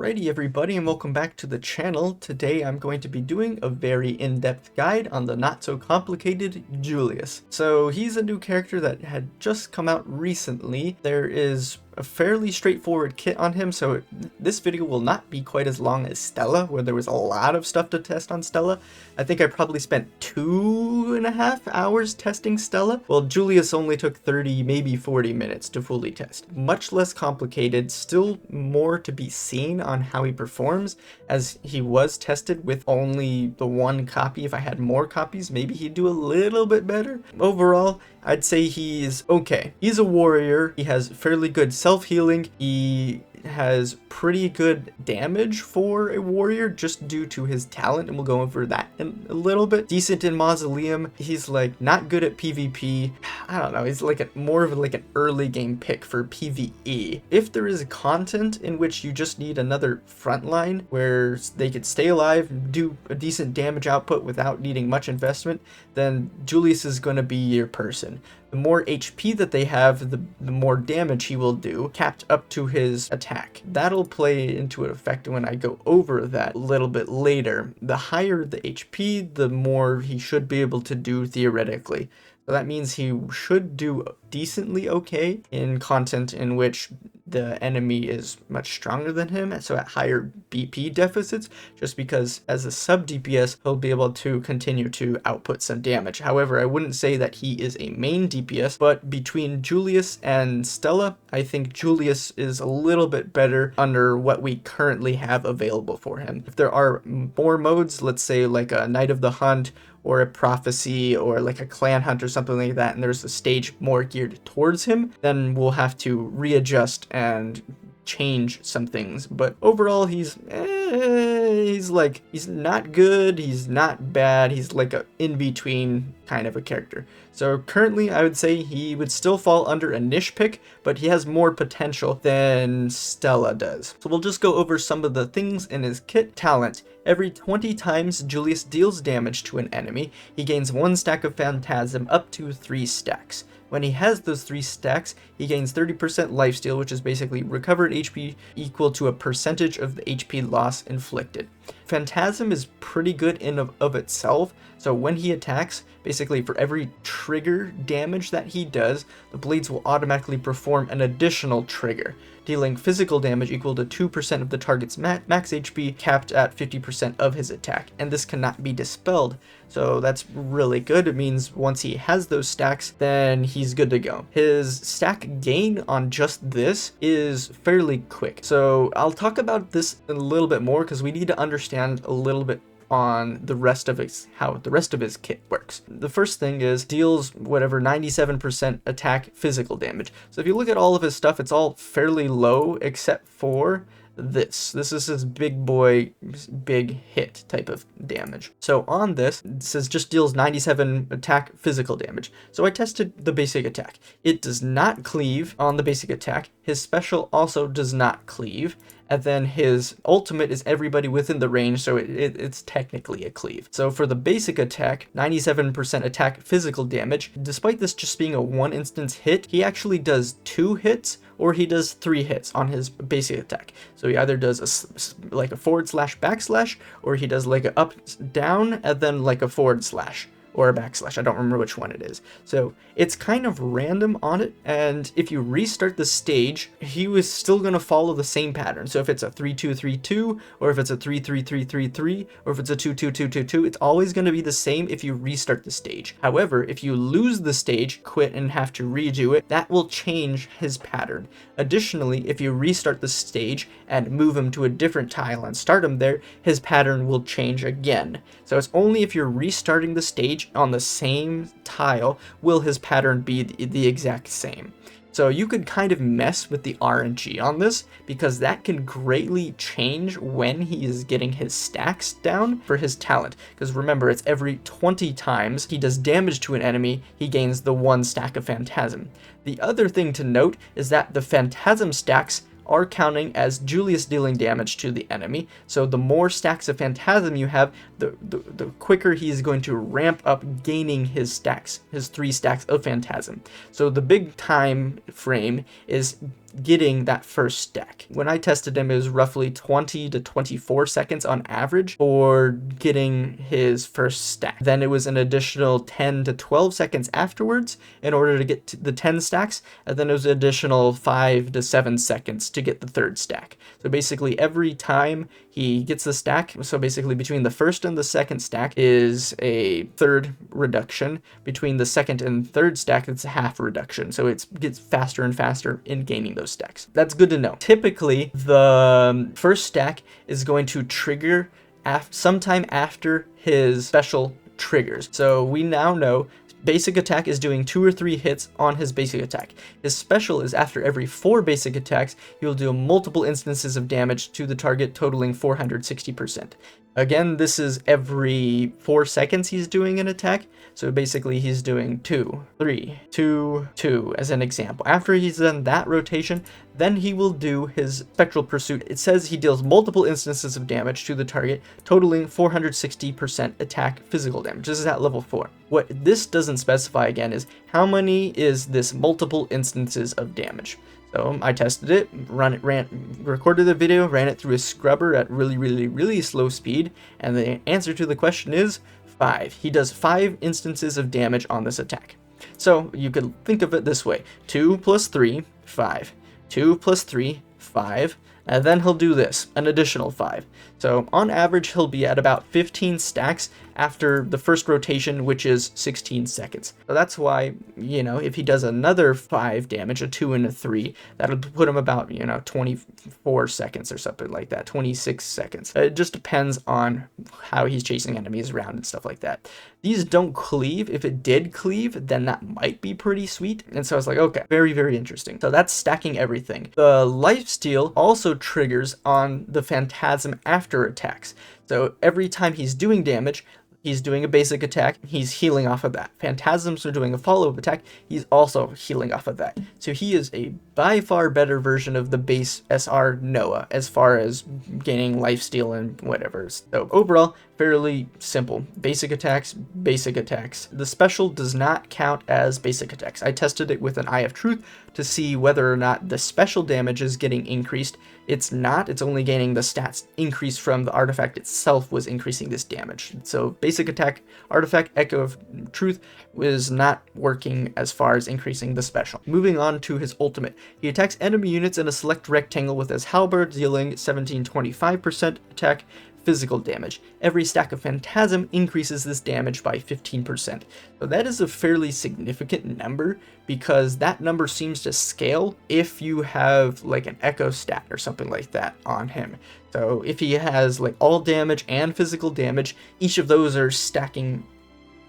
Alrighty everybody, and welcome back to the channel. Today I'm going to be doing a very in-depth guide on the not so complicated Julius. So he's a new character that had just come out recently. There is a fairly straightforward kit on him, so this video will not be quite as long as Stella, where there was a lot of stuff to test on Stella. I think I probably spent 2.5 hours testing Stella. Well, Julius only took 30, maybe 40 minutes to fully test. Much less complicated, still more to be seen on how he performs, as he was tested with only the one copy. If I had more copies, maybe he'd do a little bit better. Overall, I'd say he's okay. He's a warrior. He has fairly good self-healing. He has pretty good damage for a warrior just due to his talent, and we'll go over that in a little bit. Decent in Mausoleum. He's like not good at PvP. I don't know, he's like more of like an early game pick for PvE. If there is content in which you just need another frontline where they could stay alive, do a decent damage output without needing much investment, then Julius is going to be your person. The more HP that they have, the more damage he will do, capped up to his attack. That'll play into an effect when I go over that a little bit later. The higher the HP, the more he should be able to do theoretically. So that means he should do decently okay in content in which the enemy is much stronger than him, so at higher BP deficits, just because as a sub DPS he'll be able to continue to output some damage. However, I wouldn't say that he is a main DPS, but between Julius and Stella, I think Julius is a little bit better under what we currently have available for him. If there are more modes, let's say like a Knight of the Hunt, or a Prophecy, or like a Clan Hunt or something like that, and there's a stage more geared towards him, then we'll have to readjust and change some things. But overall, he's not good, he's not bad, he's like a in-between kind of a character. So currently I would say he would still fall under a niche pick, but he has more potential than Stella does. So we'll just go over some of the things in his kit. Talent. Every 20 times Julius deals damage to an enemy, he gains 1 stack of Phantasm up to 3 stacks. When he has those 3 stacks, he gains 30% lifesteal, which is basically recovered HP equal to a percentage of the HP loss inflicted. Phantasm is pretty good in of itself, so when he attacks, basically for every trigger damage that he does, the blades will automatically perform an additional trigger, dealing physical damage equal to 2% of the target's max HP, capped at 50% of his attack, and this cannot be dispelled. So that's really good. It means once he has those stacks, then he's good to go. His stack gain on just this is fairly quick. So I'll talk about this a little bit more because we need to understand a little bit on the rest of how the rest of his kit works. The first thing is deals whatever 97% attack physical damage. So if you look at all of his stuff, it's all fairly low except for this. This is his big boy, big hit type of damage. So on this, it says just deals 97 attack physical damage. So I tested the basic attack. It does not cleave on the basic attack. His special also does not cleave. And then his ultimate is everybody within the range, so it's technically a cleave. So for the basic attack, 97% attack physical damage. Despite this just being a 1 instance hit, he actually does 2 hits or he does 3 hits on his basic attack. So he either does like a forward slash backslash, or he does like a up down and then like a forward slash or a backslash. I don't remember which one it is. So it's kind of random on it, and if you restart the stage, he was still going to follow the same pattern. So if it's a 3-2-3-2, or if it's a 3-3-3-3-3, or if it's a 2-2-2-2-2, it's always going to be the same if you restart the stage. However, if you lose the stage, quit, and have to redo it, that will change his pattern. Additionally, if you restart the stage and move him to a different tile and start him there, his pattern will change again. So it's only if you're restarting the stage on the same tile will his pattern be the exact same. So you could kind of mess with the RNG on this, because that can greatly change when he is getting his stacks down for his talent. Because remember, it's every 20 times he does damage to an enemy, he gains the 1 stack of Phantasm. The other thing to note is that the Phantasm stacks are counting as Julius dealing damage to the enemy. So the more stacks of Phantasm you have, the quicker he's going to ramp up gaining his stacks, his 3 stacks of Phantasm. So the big time frame is getting that first stack. When I tested him, it was roughly 20 to 24 seconds on average for getting his first stack. Then it was an additional 10 to 12 seconds afterwards in order to get to the 10 stacks, and then it was an additional 5 to 7 seconds to get the third stack. So basically every time he gets the stack, so basically between the first and the second stack is a third reduction. Between the second and third stack, it's a half reduction. So it gets faster and faster in gaining those stacks. That's good to know. Typically, the first stack is going to trigger sometime after his special triggers. So we now know basic attack is doing 2 or 3 hits on his basic attack. His special is after every 4 basic attacks, he will do multiple instances of damage to the target, totaling 460%. Again, this is every 4 seconds he's doing an attack. So basically he's doing 2, 3, 2, 2 as an example. After he's done that rotation, then he will do his Spectral Pursuit. It says he deals multiple instances of damage to the target, totaling 460% attack physical damage. This is at level 4. What this doesn't specify again is how many is this multiple instances of damage. So I tested it, recorded the video, ran it through a scrubber at really slow speed, and the answer to the question is 5. He does 5 instances of damage on this attack. So you could think of it this way: 2 plus 3, 5. 2 plus 3, 5. And then he'll do this, an additional 5. So on average, he'll be at about 15 stacks after the first rotation, which is 16 seconds. So that's why, if he does another 5 damage, a 2 and a 3, that'll put him about, 24 seconds or something like that, 26 seconds. It just depends on how he's chasing enemies around and stuff like that. These don't cleave. If it did cleave, then that might be pretty sweet. And so I was like, okay, very interesting. So that's stacking everything. The lifesteal also triggers on the Phantasm after attacks. So every time he's doing damage, he's doing a basic attack, he's healing off of that. Phantasms are doing a follow-up attack, he's also healing off of that. So he is a by far better version of the base SR Noah as far as gaining lifesteal and whatever. So overall, fairly simple. Basic attacks, basic attacks. The special does not count as basic attacks. I tested it with an Eye of Truth to see whether or not the special damage is getting increased. It's not, it's only gaining the stats increase from the artifact itself was increasing this damage. So basic attack, artifact, Echo of Truth was not working as far as increasing the special. Moving on to his ultimate. He attacks enemy units in a select rectangle with his halberd, dealing 1725% attack physical damage. Every stack of Phantasm increases this damage by 15%. So that is a fairly significant number, because that number seems to scale if you have like an Echo stat or something like that on him. So if he has like all damage and physical damage, each of those are stacking.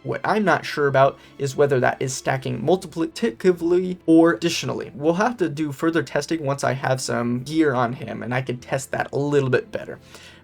What I'm not sure about is whether that is stacking multiplicatively or additionally. We'll have to do further testing once I have some gear on him and I can test that a little bit better.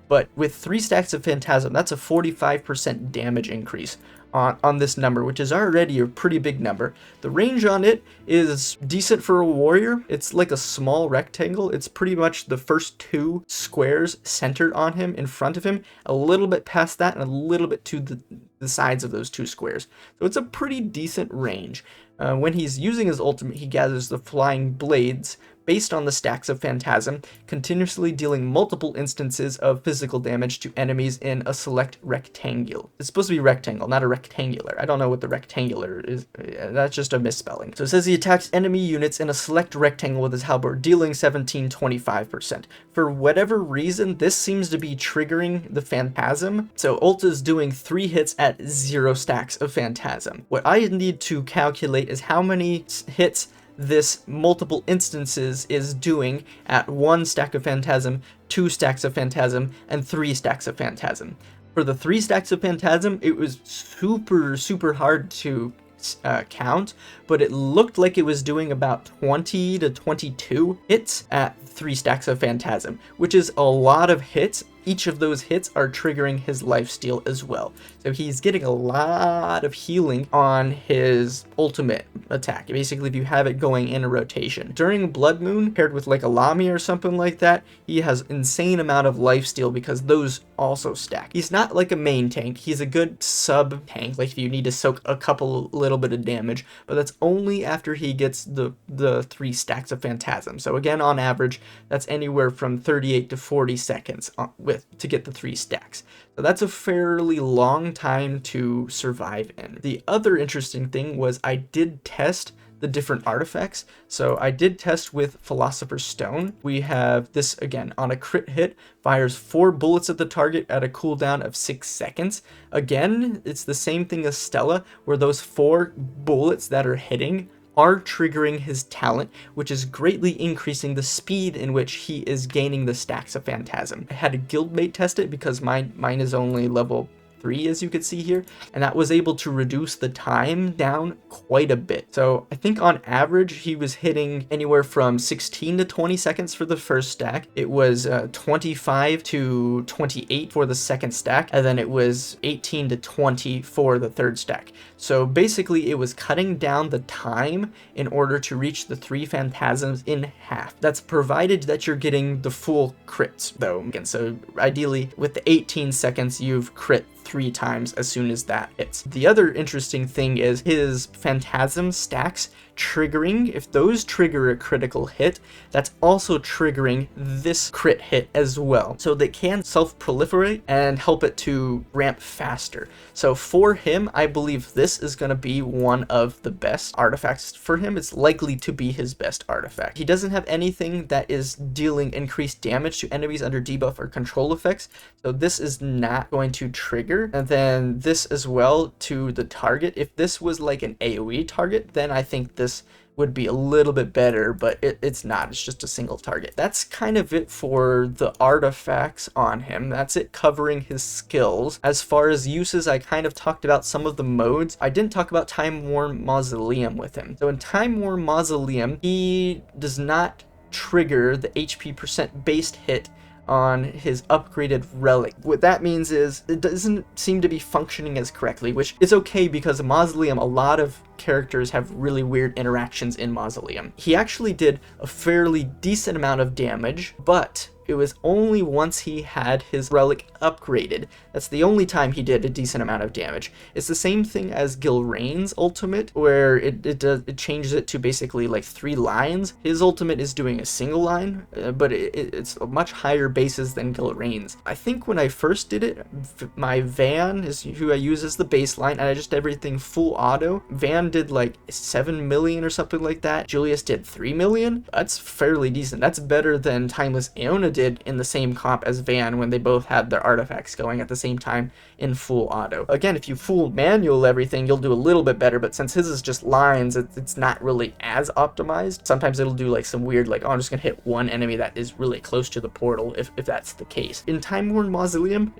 But with 3 stacks of Phantasm, that's a 45% damage increase on this number, which is already a pretty big number. The range on it is decent for a warrior. It's like a small rectangle. It's pretty much the first 2 squares centered on him in front of him, a little bit past that and a little bit to the sides of those 2 squares. So it's a pretty decent range. When he's using his ultimate, he gathers the Flying Blades based on the stacks of Phantasm, continuously dealing multiple instances of physical damage to enemies in a select rectangle. It's supposed to be rectangle, not a rectangular. I don't know what the rectangular is. That's just a misspelling. So it says he attacks enemy units in a select rectangle with his halberd, dealing 1725%. For whatever reason, this seems to be triggering the Phantasm. So ult is doing 3 hits at 0 stacks of Phantasm. What I need to calculate is how many hits this multiple instances is doing at 1 stack of Phantasm, 2 stacks of Phantasm, and 3 stacks of Phantasm. For the 3 stacks of Phantasm, it was super hard to count, but it looked like it was doing about 20 to 22 hits at 3 stacks of Phantasm, which is a lot of hits, each of those hits are triggering his lifesteal as well. So he's getting a lot of healing on his ultimate attack. Basically, if you have it going in a rotation. During Blood Moon, paired with like a Lami or something like that, he has insane amount of lifesteal because those also stack. He's not like a main tank. He's a good sub tank, like if you need to soak a couple little bit of damage, but that's only after he gets the 3 stacks of Phantasm. So again, on average, that's anywhere from 38 to 40 seconds to get the 3 stacks. So that's a fairly long time to survive in. The other interesting thing was I did test the different artifacts. So I did test with Philosopher's Stone. We have this, again, on a crit hit, fires 4 bullets at the target at a cooldown of 6 seconds. Again, it's the same thing as Stella, where those 4 bullets that are hitting are triggering his talent, which is greatly increasing the speed in which he is gaining the stacks of Phantasm. I had a guildmate test it because mine is only level 3, as you can see here, and that was able to reduce the time down quite a bit. So I think on average he was hitting anywhere from 16 to 20 seconds for the first stack. It was 25 to 28 for the second stack, and then it was 18 to 20 for the third stack. So basically it was cutting down the time in order to reach the 3 Phantasms in half. That's provided that you're getting the full crits though. Again, so ideally with the 18 seconds you've crit 3 times as soon as that hits. The other interesting thing is his Phantasm stacks triggering. If those trigger a critical hit, that's also triggering this crit hit as well. So they can self-proliferate and help it to ramp faster. So for him, I believe this is going to be one of the best artifacts for him. It's likely to be his best artifact. He doesn't have anything that is dealing increased damage to enemies under debuff or control effects, so this is not going to trigger. And then this as well to the target. If this was like an AoE target, then I think this would be a little bit better, but it's not. It's just a single target. That's kind of it for the artifacts on him. That's it covering his skills. As far as uses, I kind of talked about some of the modes. I didn't talk about Time-Worn Mausoleum with him. So in Time-Worn Mausoleum, he does not trigger the HP percent based hit on his upgraded relic. What that means is it doesn't seem to be functioning as correctly, which is okay because Mausoleum, a lot of characters have really weird interactions in Mausoleum. He actually did a fairly decent amount of damage, but it was only once he had his relic upgraded. That's the only time he did a decent amount of damage. It's the same thing as Gilrain's ultimate, where it changes it to basically like 3 lines. His ultimate is doing a single line, but it's a much higher basis than Gilrain's. I think when I first did it, my Van is who I use as the baseline, and I just did everything full auto. Van did like 7 million or something like that. Julius did 3 million. That's fairly decent. That's better than Timeless Aeona did in the same comp as Van when they both had their artifacts going at the same time in full auto. Again, if you full manual everything, you'll do a little bit better, but since his is just lines, it's not really as optimized. Sometimes it'll do like some weird, like, oh, I'm just gonna hit one enemy that is really close to the portal, if that's the case. In Time-Worn Mausoleum,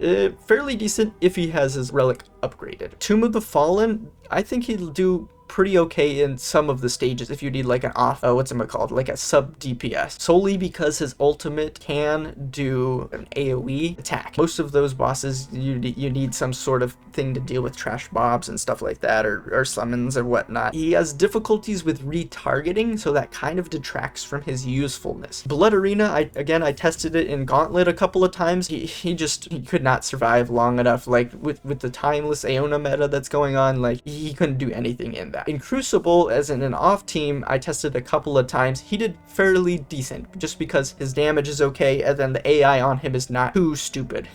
fairly decent if he has his relic upgraded. Tomb of the Fallen, I think he'll do pretty okay in some of the stages if you need like an like a sub DPS, solely because his ultimate can do an AoE attack. Most of those bosses you need some sort of thing to deal with trash mobs and stuff like that, or summons or whatnot. He has difficulties with retargeting, so that kind of detracts from his usefulness. Blood Arena, I tested it in Gauntlet a couple of times. He could not survive long enough, like with the Timeless Aeona meta that's going on, like he couldn't do anything in that. In Crucible, as in an off team, I tested a couple of times. He did fairly decent, just because his damage is okay, and then the AI on him is not too stupid,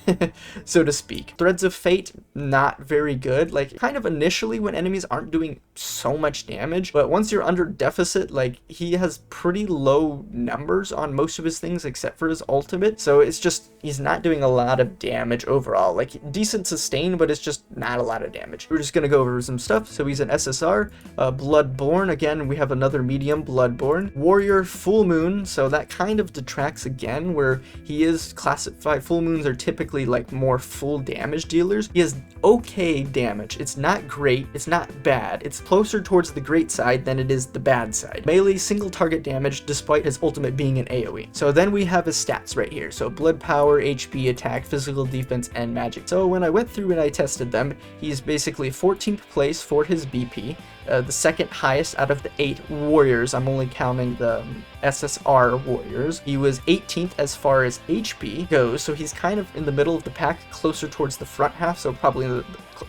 so to speak. Threads of Fate, not very good. Like, kind of initially when enemies aren't doing so much damage, but once you're under deficit, like, he has pretty low numbers on most of his things except for his ultimate, so it's just, he's not doing a lot of damage overall. Like, decent sustain, but it's just not a lot of damage. We're just gonna go over some stuff. So he's an SSR. Bloodborne, again, we have another medium Bloodborne. Warrior Full Moon, so that kind of detracts again, where he is classified. Full moons are typically like more full damage dealers. He has okay damage. It's not great, it's not bad. It's closer towards the great side than it is the bad side. Melee single target damage despite his ultimate being an AoE. So then we have his stats right here. So blood power, HP, attack, physical defense, and magic. So when I went through and I tested them, he's basically 14th place for his BP. The second highest out of the 8 warriors. I'm only counting the SSR warriors. He was 18th as far as HP goes, so he's kind of in the middle of the pack, closer towards the front half, so probably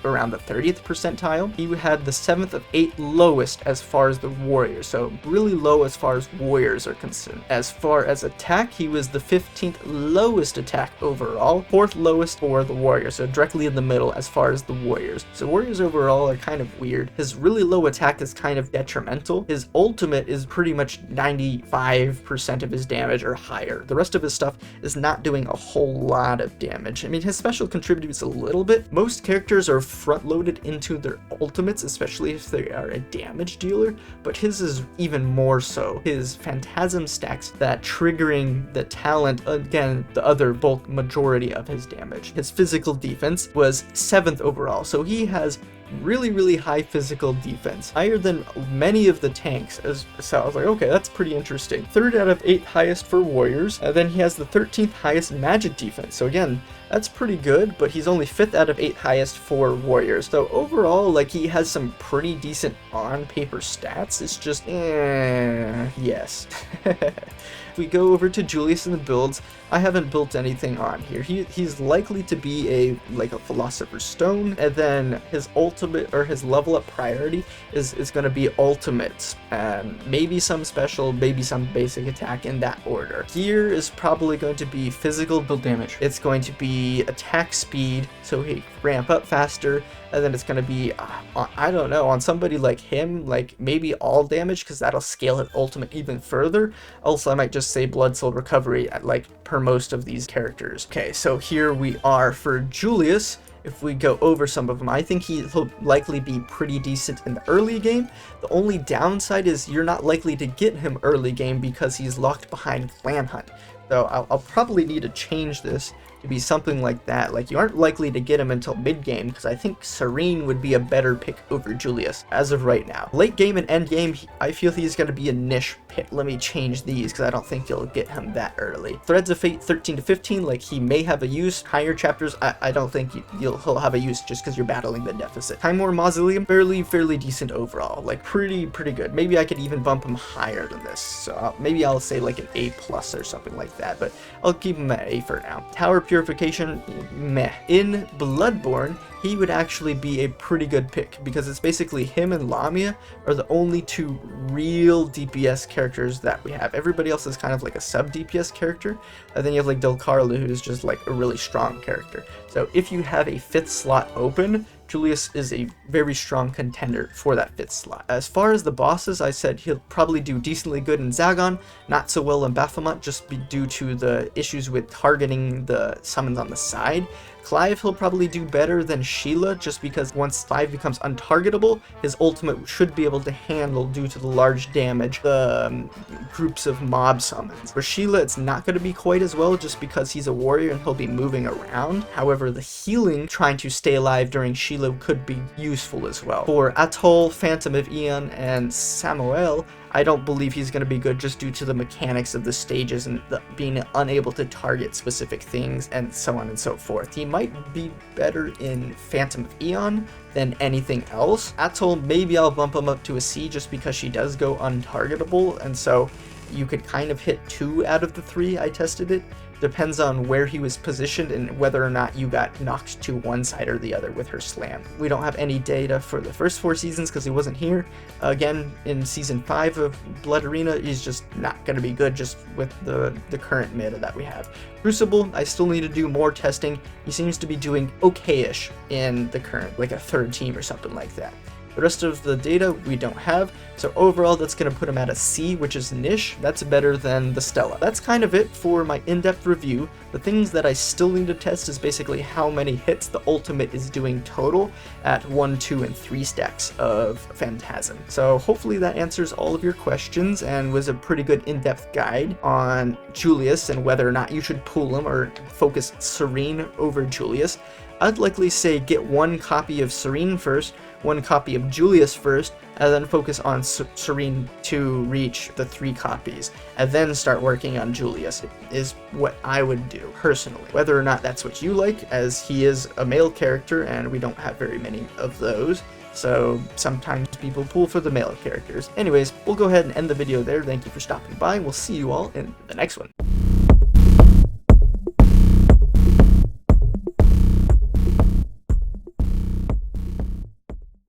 around the 30th percentile. He had the 7th of 8 lowest as far as the warriors, so really low as far as warriors are concerned. As far as attack, he was the 15th lowest attack overall, 4th lowest for the warriors, so directly in the middle as far as the warriors. So warriors overall are kind of weird. His really low attack is kind of detrimental. His ultimate is pretty much 95% of his damage or higher. The rest of his stuff is not doing a whole lot of damage. I mean, his special contributes a little bit. Most characters are front-loaded into their ultimates, especially if they are a damage dealer, but his is even more so. His Phantasm stacks that, triggering the talent, again, the other bulk majority of his damage. His physical defense was 7th overall, so he has really high physical defense, higher than many of the tanks. So I was like, okay, that's pretty interesting. 3rd out of 8 highest for warriors, and then he has the 13th highest magic defense. So again, that's pretty good, but he's only 5th out of 8 highest for warriors. So overall, like, he has some pretty decent on paper stats. It's just, yes. If we go over to Julius and the builds, I haven't built anything on here. He's likely to be a Philosopher's Stone, and then his ultimate, or his level up priority is going to be ultimates, and maybe some special, maybe some basic attack in that order. Gear is probably going to be physical build damage. It's going to be attack speed, so he ramp up faster, and then it's going to be, I don't know, on somebody like him, like maybe all damage, because that'll scale his ultimate even further. Also, I might just say Blood Soul Recovery at like per most of these characters. Okay, so here we are for Julius. If we go over some of them, I think he'll likely be pretty decent in the early game. The only downside is you're not likely to get him early game because he's locked behind Clan Hunt. So I'll probably need to change this to be something like that. Like, you aren't likely to get him until mid game, because I think Serene would be a better pick over Julius as of right now. Late game and end game, I feel he's going to be a niche pick. Let me change these, because I don't think you'll get him that early. Threads of Fate 13 to 15, like, he may have a use. Higher chapters, I don't think he'll have a use, just because you're battling the deficit. Time War Mausoleum, fairly decent overall. Like, pretty good. Maybe I could even bump him higher than this. So maybe I'll say like an A+ or something like that, but I'll keep him at A for now. Tower Purification, meh. In Bloodborne, he would actually be a pretty good pick, because it's basically him and Lamia are the only 2 real DPS characters that we have. Everybody else is kind of like a sub DPS character, and then you have like Del Carlo, who's just like a really strong character. So if you have a 5th slot open, Julius is a very strong contender for that 5th slot. As far as the bosses, I said he'll probably do decently good in Zagon, not so well in Baphomet, just due to the issues with targeting the summons on the side. Clive, he'll probably do better than Sheila, just because once Clive becomes untargetable, his ultimate should be able to handle, due to the large damage, the groups of mob summons. For Sheila, it's not going to be quite as well, just because he's a warrior and he'll be moving around. However, the healing, trying to stay alive during Sheila, could be useful as well. For Atoll, Phantom of Aeon, and Samuel, I don't believe he's going to be good, just due to the mechanics of the stages and being unable to target specific things and so on and so forth. He might be better in Phantom of Aeon than anything else. Atoll, maybe I'll bump him up to a C, just because she does go untargetable, and so you could kind of hit 2 out of the 3 I tested it. Depends on where he was positioned and whether or not you got knocked to one side or the other with her slam. We don't have any data for the first 4 seasons because he wasn't here. Again, in season 5 of Blood Arena, he's just not going to be good, just with the current meta that we have. Crucible, I still need to do more testing. He seems to be doing okay-ish in the current, like a 3rd team or something like that. The rest of the data we don't have, so overall that's going to put him at a C, which is niche. That's better than the Stella. That's kind of it for my in-depth review. The things that I still need to test is basically how many hits the ultimate is doing total at 1, 2, and 3 stacks of Phantasm. So hopefully that answers all of your questions and was a pretty good in-depth guide on Julius and whether or not you should pull him or focus Serene over Julius. I'd likely say get 1 copy of Serene first, 1 copy of Julius first, and then focus on Serene to reach the 3 copies, and then start working on Julius, is what I would do personally. Whether or not that's what you like, as he is a male character and we don't have very many of those, so sometimes people pull for the male characters. Anyways, we'll go ahead and end the video there. Thank you for stopping by, and we'll see you all in the next one.